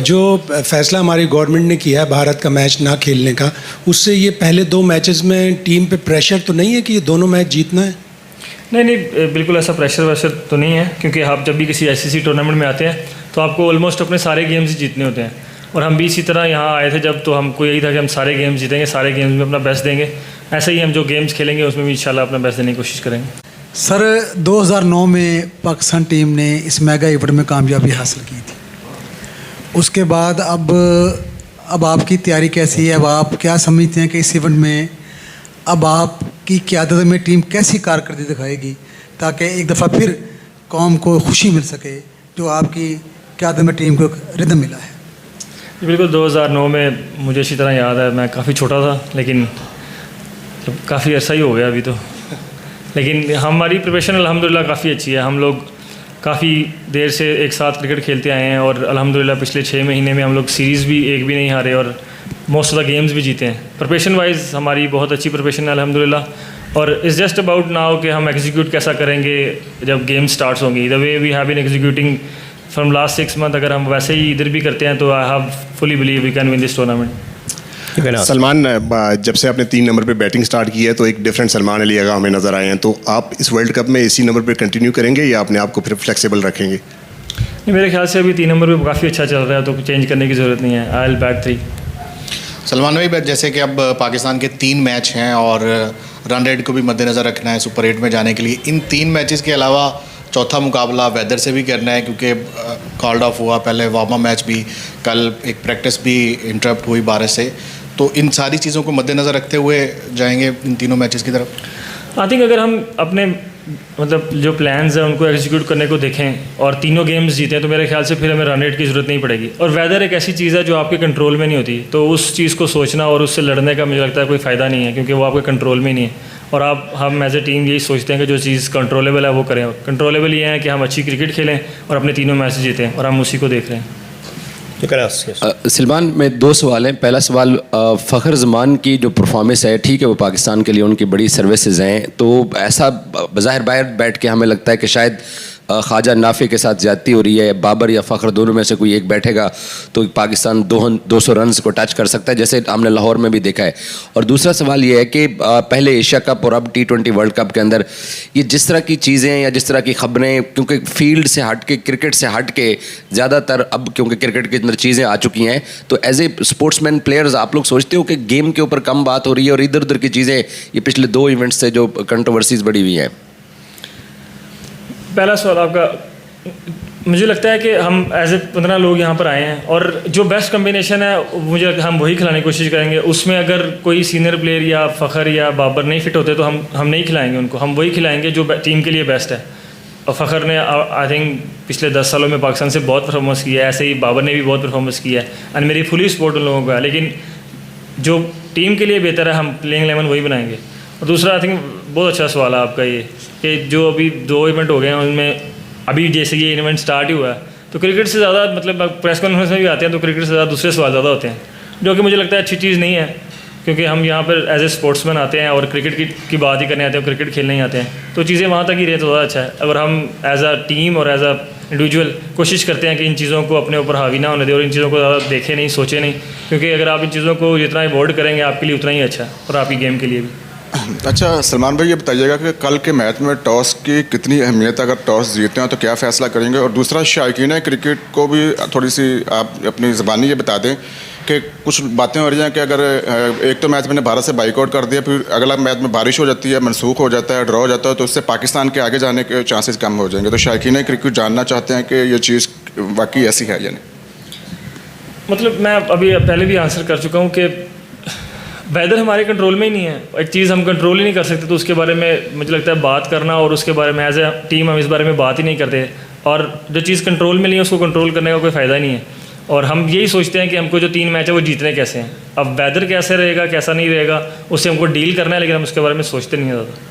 जो फ़ैसला हमारी गवर्नमेंट ने किया है भारत का मैच ना खेलने का, उससे ये पहले 2 मैचेस में टीम पे प्रेशर तो नहीं है कि ये दोनों मैच जीतना है? नहीं, बिल्कुल ऐसा प्रेशर वैशर तो नहीं है, क्योंकि आप जब भी किसी ICC टूर्नामेंट में आते हैं तो आपको ऑलमोस्ट अपने सारे गेम्स ही जीतने होते हैं। और हम भी इसी तरह यहाँ आए थे जब, तो हमको यही था कि हम सारे गेम्स जीतेंगे, सारे गेम्स में अपना बेस्ट देंगे। ऐसे ही हम जो गेम्स खेलेंगे उसमें भी इंशाल्लाह अपना बेस्ट देने की कोशिश करेंगे। सर 2009 में पाकिस्तान टीम ने इस मेगा इवेंट में कामयाबी हासिल की थी। उसके बाद अब आपकी तैयारी कैसी है? अब आप क्या समझते हैं कि इस इवेंट में अब आपकी क़यादत में टीम कैसी कारकर्दगी दिखाएगी ताकि एक दफ़ा फिर कौम को खुशी मिल सके जो आपकी क़यादत में टीम को रिदम मिला है? बिल्कुल 2009 में मुझे अच्छी तरह याद है, मैं काफ़ी छोटा था, लेकिन काफ़ी अर्सा ही हो गया अभी तो। लेकिन हमारी प्रिपरेशन अल्हम्दुलिल्लाह काफ़ी अच्छी है। हम लोग काफ़ी देर से एक साथ क्रिकेट खेलते आए हैं और अल्हम्दुलिल्लाह पिछले 6 महीने में हम लोग सीरीज़ भी एक भी नहीं हारे और मोस्ट ऑफ द गेम्स भी जीते हैं। प्रिपरेशन वाइज हमारी बहुत अच्छी प्रिपरेशन है अल्हम्दुलिल्लाह। और इट्स जस्ट अबाउट नाउ कि हम एग्जीक्यूट कैसा करेंगे जब गेम स्टार्ट होंगी। The way we have been executing from last 6 month, अगर हम वैसे ही इधर भी करते हैं तो I have fully believe we can win this tournament. Salman, जब से आपने 3 नंबर पे बैटिंग स्टार्ट की है तो एक डिफरेंट सलमान अली आगा हमें नज़र आए हैं, तो आप इस वर्ल्ड कप में इसी नंबर पे कंटिन्यू करेंगे या अपने आप को फिर फ्लेक्सिबल रखेंगे? नहीं, मेरे ख्याल से अभी 3 नंबर पे काफ़ी अच्छा चल रहा है, तो चेंज करने की ज़रूरत नहीं है। I will bat 3। सलमान भाई, जैसे कि अब पाकिस्तान के 3 मैच हैं और रन रेट को भी मद्देनज़र रखना है सुपर 8 में जाने के लिए, इन 3 मैचेस के अलावा चौथा मुकाबला वेदर से भी करना है, क्योंकि कॉल्ड ऑफ हुआ, पहले वार्म अप मैच भी, कल एक प्रैक्टिस भी इंटरप्ट हुई बारिश से, तो इन सारी चीज़ों को मद्देनज़र रखते हुए जाएंगे इन तीनों मैचेस की तरफ। आई थिंक अगर हम अपने मतलब जो प्लान्स हैं उनको एग्जीक्यूट करने को देखें और तीनों गेम्स जीतें तो मेरे ख्याल से फिर हमें रन रेट की ज़रूरत नहीं पड़ेगी। और वेदर एक ऐसी चीज़ है जो आपके कंट्रोल में नहीं होती, तो उस चीज़ को सोचना और उससे लड़ने का मुझे लगता है कोई फ़ायदा नहीं है, क्योंकि वो आपके कंट्रोल में नहीं है। और हम एज ए टीम यही सोचते हैं कि जो चीज़ कंट्रोलेबल है वो करें। कंट्रोलेबल ये है कि हम अच्छी क्रिकेट खेलें और अपने तीनों मैच जीतें, और हम उसी को देख रहे हैं। सलमान, में 2 सवाल हैं। पहला सवाल, फ़खर ज़मान की जो परफॉर्मेंस है, ठीक है वो पाकिस्तान के लिए उनकी बड़ी सर्विसेज हैं, तो ऐसा बज़ाहिर बाहर बैठ के हमें लगता है कि शायद ख्वाजा नाफे के साथ ज़्यादती हो रही है, बाबर या फ़खर दोनों में से कोई एक बैठेगा तो पाकिस्तान 200 रन्स को टच कर सकता है, जैसे हमने लाहौर में भी देखा है। और दूसरा सवाल ये है कि पहले एशिया कप और अब T20 वर्ल्ड कप के अंदर ये जिस तरह की चीज़ें या जिस तरह की ख़बरें, क्योंकि फील्ड से हट के, क्रिकेट से हट के ज़्यादातर अब क्योंकि क्रिकेट के अंदर चीज़ें आ चुकी हैं, तो एज ए स्पोर्ट्समैन प्लेयर्स आप लोग सोचते हो कि गेम के ऊपर कम बात हो रही है और इधर उधर की चीज़ें ये पिछले 2 इवेंट्स से जो कंट्रोवर्सीज बढ़ी हुई हैं? पहला सवाल आपका, मुझे लगता है कि हम एज ए 15 लोग यहाँ पर आए हैं और जो बेस्ट कम्बिनेशन है मुझे हम वही खिलाने की कोशिश करेंगे। उसमें अगर कोई सीनियर प्लेयर या फ़खर या बाबर नहीं फिट होते तो हम नहीं खिलाएंगे उनको, हम वही खिलाएंगे जो टीम के लिए बेस्ट है। और फ़खर ने आई थिंक पिछले 10 सालों में पाकिस्तान से बहुत परफॉर्मेंस किया है, ऐसे ही बाबर ने भी बहुत परफॉर्मेंस किया है, एंड मेरी फुली सपोर्ट उन लोगों का है। लेकिन जो टीम के लिए बेहतर है हम प्लेइंग 11 वही बनाएंगे। और दूसरा, आई थिंक बहुत अच्छा सवाल है आपका ये कि जो अभी 2 इवेंट हो गए हैं उनमें अभी जैसे ये इवेंट स्टार्ट ही हुआ है, तो क्रिकेट से ज़्यादा मतलब प्रेस कॉन्फ्रेंस में भी आते हैं तो क्रिकेट से ज़्यादा दूसरे सवाल ज़्यादा होते हैं, जो कि मुझे लगता है अच्छी चीज़ नहीं है, क्योंकि हम यहाँ पर एज ए स्पोर्ट्समैन आते हैं और क्रिकेट की बात ही करने आते हैं, क्रिकेट खेलने ही आते हैं, तो चीज़ें वहाँ तक ही रहे तो ज़्यादा अच्छा है। अगर हम एज अ टीम और एज अ इंडिविजुअल कोशिश करते हैं कि इन चीज़ों को अपने ऊपर हावी ना होने दें और इन चीज़ों को ज़्यादा देखें नहीं, सोचें नहीं, क्योंकि अगर आप इन चीज़ों को जितना अवॉइड करेंगे आपके लिए उतना ही अच्छा है और आपकी गेम के लिए भी। अच्छा सलमान भाई, ये बताइएगा कि कल के मैच में टॉस की कितनी अहमियत है? अगर टॉस जीतते हैं तो क्या फ़ैसला करेंगे? और दूसरा, शायकीन क्रिकेट को भी थोड़ी सी आप अपनी ज़बानी ये बता दें कि कुछ बातें हो रही हैं कि अगर एक तो मैच मैंने भारत से बाइकआउट कर दिया, फिर अगला मैच में बारिश हो जाती है, मनसूख हो जाता है, ड्रॉ हो जाता है, तो उससे पाकिस्तान के आगे जाने के चांसेस कम हो जाएंगे। तो शायकीन क्रिकेट जानना चाहते हैं कि ये चीज़ वाकई ऐसी है या नहीं? मतलब मैं अभी पहले भी आंसर कर चुका हूँ कि वेदर हमारे कंट्रोल में ही नहीं है। एक चीज़ हम कंट्रोल ही नहीं कर सकते, तो उसके बारे में मुझे लगता है बात करना और उसके बारे में एज ए टीम हम इस बारे में बात ही नहीं करते। और जो चीज़ कंट्रोल में नहीं है उसको कंट्रोल करने का कोई फ़ायदा नहीं है। और हम यही सोचते हैं कि हमको जो 3 मैच है वो जीतने कैसे हैं। अब वेदर कैसे रहेगा कैसा नहीं रहेगा उससे हमको डील करना है, लेकिन हम उसके बारे में सोचते नहीं हैं ज़्यादा।